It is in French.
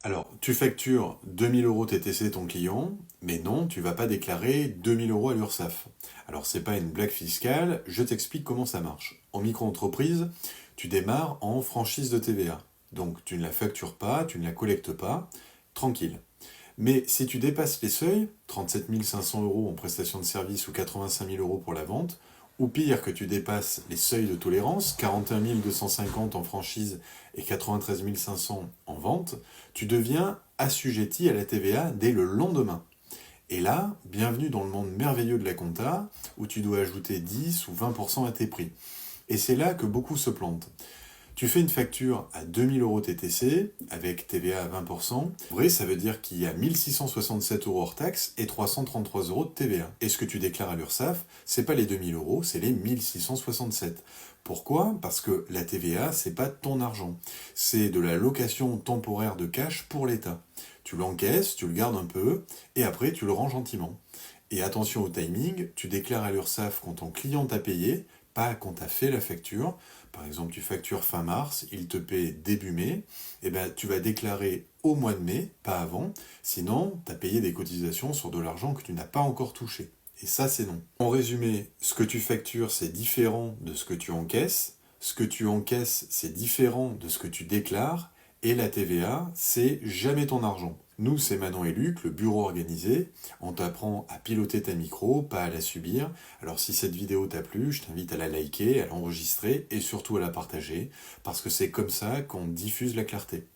Alors, tu factures 2000 euros TTC ton client, mais non, tu vas pas déclarer 2000 euros à l'URSSAF. Alors, c'est pas une blague fiscale, je t'explique comment ça marche. En micro-entreprise, tu démarres en franchise de TVA. Donc, tu ne la factures pas, tu ne la collectes pas, tranquille. Mais si tu dépasses les seuils, 37 500 euros en prestation de service ou 85 000 euros pour la vente, ou pire que tu dépasses les seuils de tolérance, 41 250 en franchise et 93 500 en vente, tu deviens assujetti à la TVA dès le lendemain. Et là, bienvenue dans le monde merveilleux de la compta, où tu dois ajouter 10 ou 20% à tes prix. Et c'est là que beaucoup se plantent. Tu fais une facture à 2000 euros TTC avec TVA à 20%. En vrai, ça veut dire qu'il y a 1667 euros hors taxe et 333 euros de TVA. Et ce que tu déclares à l'URSSAF, c'est pas les 2000 euros, c'est les 1667. Pourquoi? Parce que la TVA, c'est pas ton argent. C'est de la location temporaire de cash pour l'État. Tu l'encaisses, tu le gardes un peu, et après tu le rends gentiment. Et attention au timing, tu déclares à l'URSSAF quand ton client t'a payé, pas quand tu as fait la facture. Par exemple, tu factures fin mars, il te paie début mai, et ben tu vas déclarer au mois de mai, pas avant, sinon tu as payé des cotisations sur de l'argent que tu n'as pas encore touché. Et ça, c'est non. En résumé, ce que tu factures, c'est différent de ce que tu encaisses. Ce que tu encaisses, c'est différent de ce que tu déclares. Et la TVA, c'est jamais ton argent. Nous, c'est Manon et Luc, le bureau organisé. On t'apprend à piloter ta micro, pas à la subir. Alors si cette vidéo t'a plu, je t'invite à la liker, à l'enregistrer et surtout à la partager, parce que c'est comme ça qu'on diffuse la clarté.